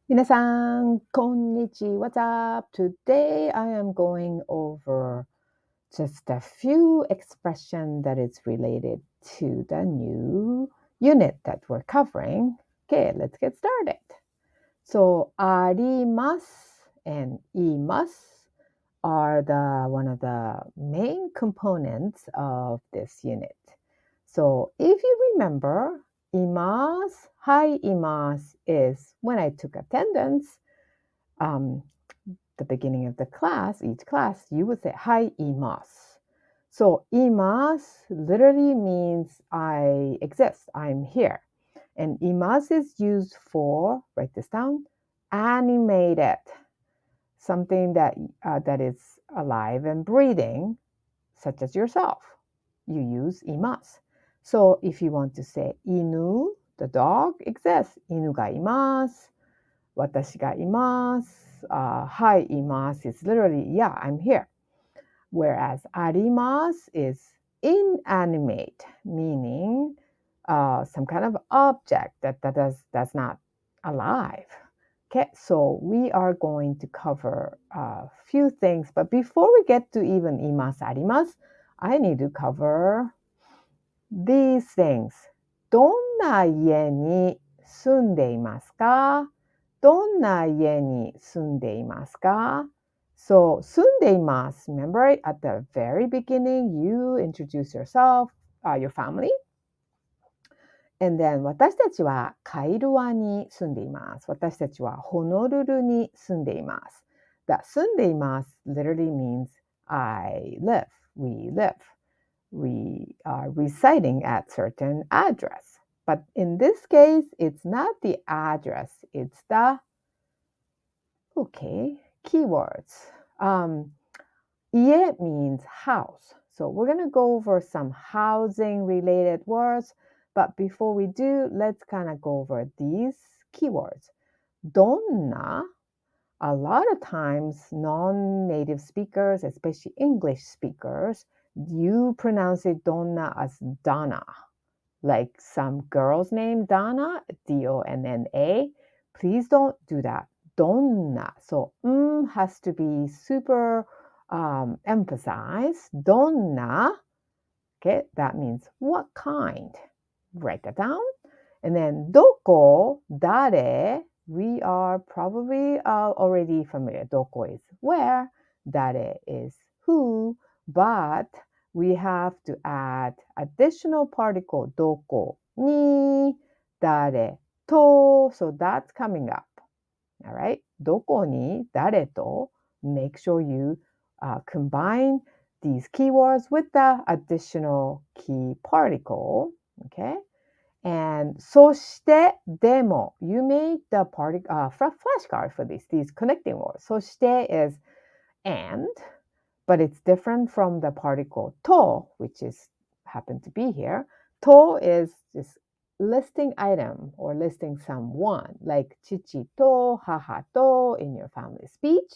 皆さん、こんにちは。What's up? Today I am going over just a few expressions that is related to the new unit that we're covering. Okay, let's get started. So, あります and います are one of the main components of this unit. So, if you remember, います, hi います is when I took attendance, the beginning of the class, each class, you would say "Hi, imasu." So "imasu" literally means I exist, I'm here. And "imasu" is used for, write this down, animated, something that is alive and breathing, such as yourself. You use "imasu." So if you want to say "inu," the dog exists. "Inu ga imasu." 私がいます。はい、います is literally, yeah, I'm here. Whereas あります is inanimate, meaning some kind of object that that's not alive. Okay, so we are going to cover a few things, but before we get to even います、あります, I need to cover these things. どんな家に住んでいますか？どんな家に住んでいますか？ So, 住んでいます. Remember, at the very beginning, you introduce yourself, your family. And then, 私たちはカイルワに住んでいます。私たちはホノルルに住んでいます。That 住んでいます literally means I live, we live. We are residing at certain address. But in this case, it's not the address, it's the, okay, keywords. 家 means house. So we're going to go over some housing related words. But before we do, let's kind of go over these keywords. Donna, a lot of times non-native speakers, especially English speakers, you pronounce it donna as Donna. Like some girl's name, Donna, Donna. Please don't do that. Donna. So has to be super emphasized. Donna. Okay, that means what kind. Write that down. And then doko, dare, we are probably already familiar. Doko is where, dare is who, but we have to add additional particle doko ni, dare to, so that's coming up. All right, doko ni, dare to, make sure you combine these keywords with the additional key particle. Okay. And そしてでも you made the flashcard for these connecting words. そして is and, but it's different from the particle to, which is happen to be here. To is just listing item or listing someone, like chichi to, haha to in your family speech.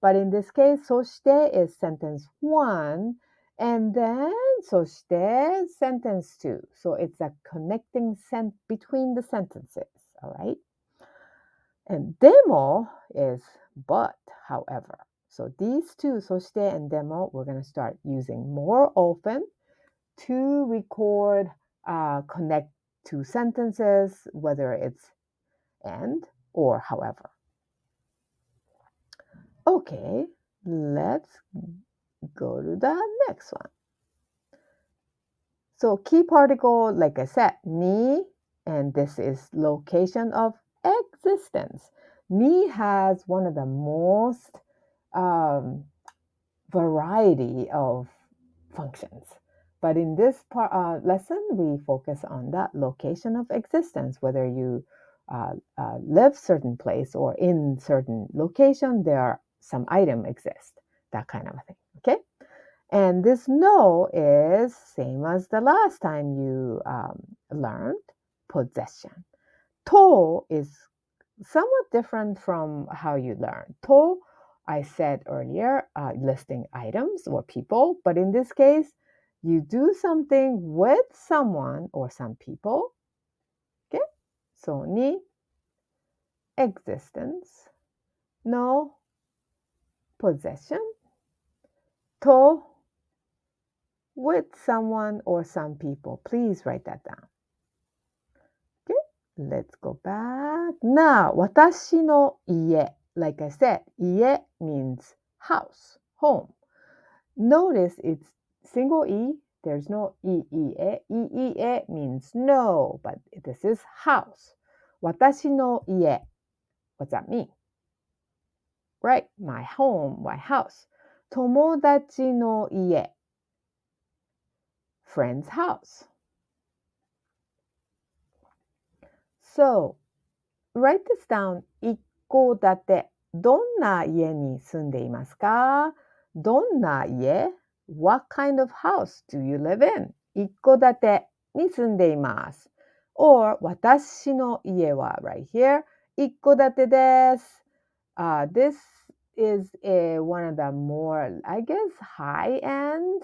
But in this case, そして is sentence one, and then そして sentence two. So it's a connecting between the sentences, all right? And demo is but, however. So these two, そして and demo, we're going to start using more often to record, connect two sentences, whether it's and or however. Okay, let's go to the next one. So key particle, like I said, ni, and this is location of existence. Ni has one of the most variety of functions. But in this lesson, we focus on that location of existence, whether you live certain place or in certain location, there are some item exist, that kind of a thing, okay? And this no is same as the last time you learned possession. To is somewhat different from how you learn. To, I said earlier, listing items or people, but in this case, you do something with someone or some people. Okay, so ni existence の possession と with someone or some people. Please write that down. Okay, let's go back. Now, 私の家. Like I said, 家 means house, home. Notice it's single E. There's no E-E-E. E-E-E means no, but this is house. 私の家. What's that mean? Right, my home, my house. 友達の家. Friend's house. So, write this down. 一戸建て。どんな家に住んでいますか？どんな家？ What kind of house do you live in? 一戸建てに住んでいます。Or 私の家は right here. 一戸建てです。This is one of the more, I guess, high end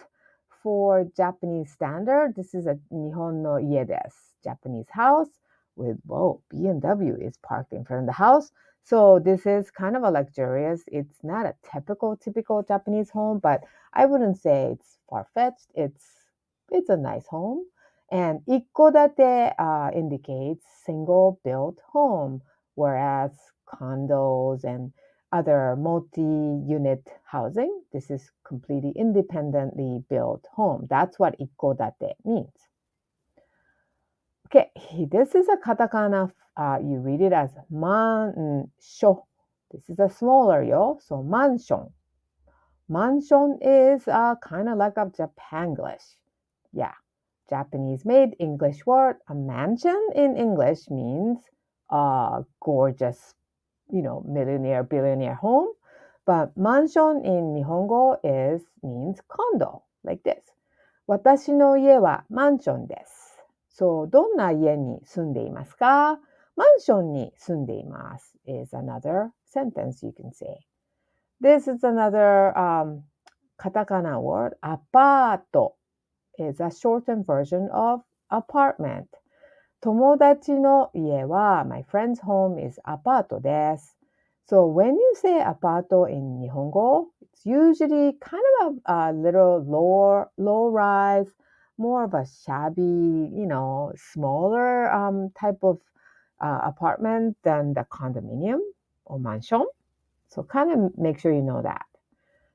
for Japanese standard. This is a 日本の家です。Japanese house with, whoa, BMW is parked in front of the house. So this is kind of a luxurious. It's not a typical Japanese home, but I wouldn't say it's far-fetched. It's a nice home. And 一戸建て indicates single built home, whereas condos and other multi-unit housing, this is completely independently built home. That's what 一戸建て means. Okay, this is a katakana. You read it as mansho. This is a smaller yo, so mansion. Mansion is kind of like a Japanglish. Yeah, Japanese-made English word. A mansion in English means a gorgeous, millionaire, billionaire home. But mansion in Nihongo means condo, like this. 私の家はマンションです。So, どんな家に住んでいますか？マンションに住んでいます is another sentence you can say. This is another katakana word. アパート is a shortened version of apartment. 友達の家は my friend's home is アパートです。So when you say アパート in 日本語, it's usually kind of a little low rise, more of a shabby, smaller type of apartment than the condominium or mansion. So kind of make sure you know that.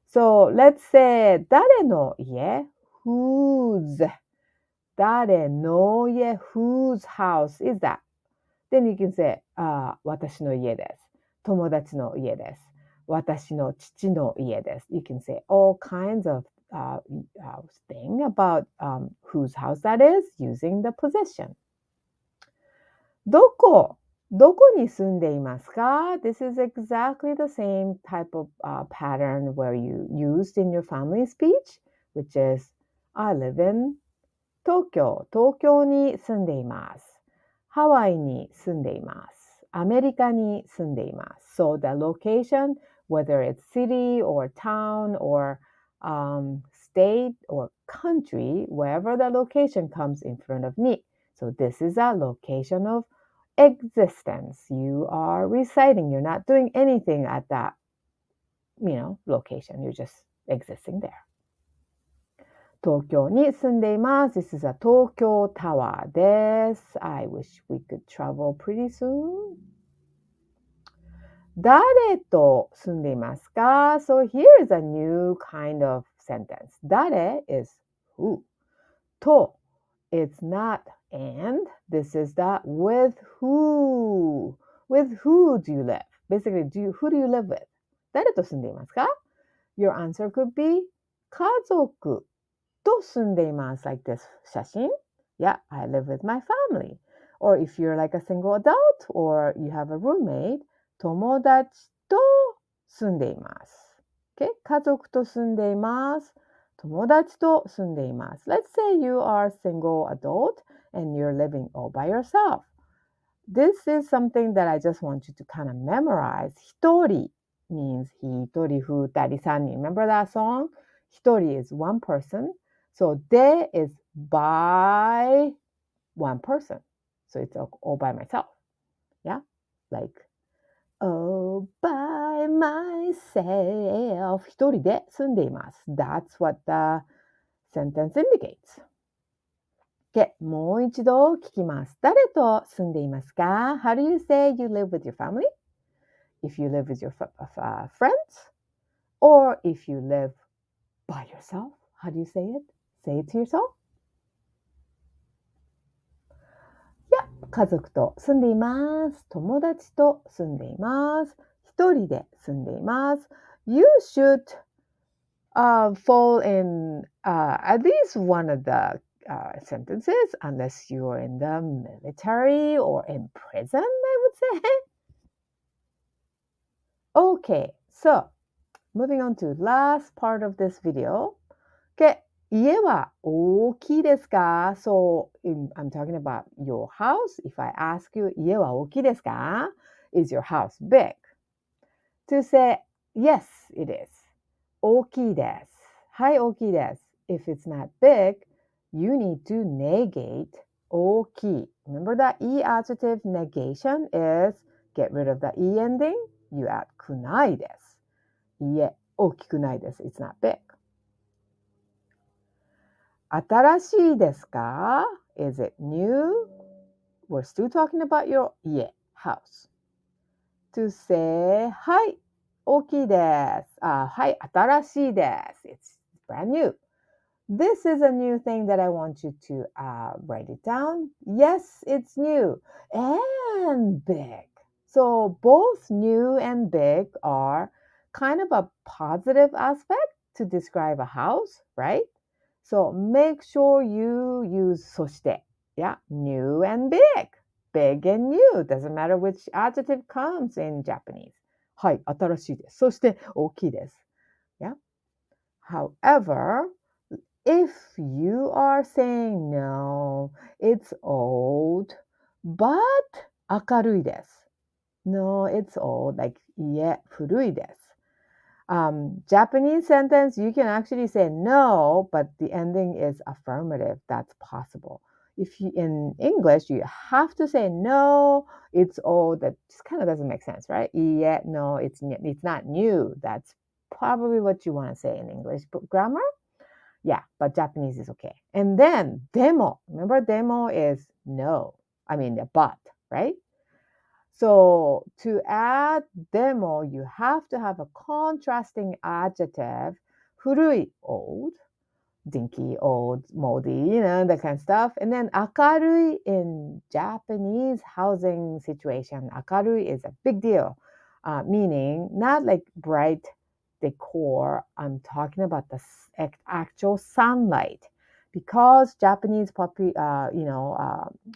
So let's say 誰の家 whose 誰の家 whose house is that? Then you can say 私の家です。友達の家です。私の父の家です。You can say all kinds of thing about whose house that is using the possession. どこに住んでいますか？ This is exactly the same type of pattern where you used in your family speech, which is I live in 東京に住んでいます。ハワイに住んでいます。アメリカに住んでいます。So the location, whether it's city or town or state or country, wherever the location comes in front of ni. So this is a location of existence. You are residing. You're not doing anything at that, location. You're just existing there. 東京に住んでいます。This is a 東京タワーです。I wish we could travel pretty soon. 誰と住んでいますか？ So here is a new kind of sentence. 誰 is who. と it's not and. This is the with who. With who do you live? Basically, who do you live with? 誰と住んでいますか？ Your answer could be 家族と住んでいます like this 写真 Yeah, I live with my family. Or if you're like a single adult or you have a roommate, 友達と住んでいます Okay, 家族と住んでいます友達と住んでいます Let's say you are a single adult and you're living all by yourself. This is something that I just want you to kind of memorize. 一人 means 一人二人三人 Remember that song? 一人 is one person.So de is by one person. So it's all by myself. Yeah, like all by myself. 一人で住んでいます。That's what the sentence indicates. Okay, もう一度聞きます。誰と住んでいますか？ How do you say you live with your family? If you live with your friends? Or if you live by yourself? How do you say it? Say it to yourself. いや、家族と住んでいます。友達と住んでいます。一人で住んでいます。You should fall in at least one of the sentences, unless you're in the military or in prison, I would say. Okay, so moving on to last part of this video. Okay, 家は大きいですか? So I'm talking about your house. If I ask you, 家は大きいですか? Is your house big? To say, yes, it is. 大きいです。はい、大きいです。If it's not big, you need to negate 大きい. Remember that E adjective negation is get rid of the E ending. You add くないです。いえ、大きくないです。It's not big. 新しいですか? Is it new? We're still talking about your 家 house. To say, はい、大きいです。はい、新しいです。It's brand new. This is a new thing that I want you to write it down. Yes, it's new and big. So both new and big are kind of a positive aspect to describe a house, right? So make sure you use そして. Yeah, new and big. Big and new. Doesn't matter which adjective comes in Japanese. はい、新しいです。そして大きいです。Yeah. However, if you are saying no, it's old, but 明るいです. No, it's old, like いえ、古いです. Japanese sentence, you can actually say no, but the ending is affirmative. That's possible. If you in English, you have to say no, it's old. That just kind of doesn't make sense, right? Yeah, no, it's not new. That's probably what you want to say in English grammar. Yeah, but Japanese is okay. And then demo. Remember, demo is no. I mean, but, right? So to add demo, you have to have a contrasting adjective. 古い, old, dinky, old, moldy, that kind of stuff. And then 明るい in Japanese housing situation. 明るい is a big deal, meaning not like bright decor. I'm talking about the actual sunlight. Because Japanese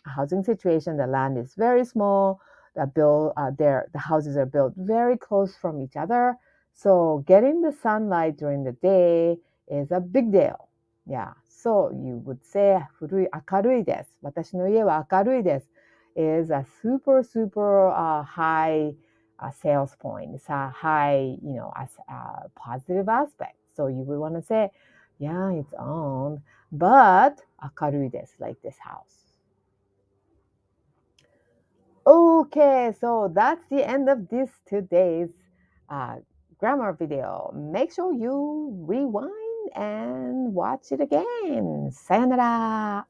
housing situation, the land is very small. The houses are built very close from each other. So getting the sunlight during the day is a big deal. Yeah. So you would say 古い、明るいです。私の家は明るいです。is a super, super high sales point. It's a high, positive aspect. So you would want to say, yeah, it's owned, but 明るいです, like this house. Okay, so that's the end of this today's grammar video. Make sure you rewind and watch it again. さよなら。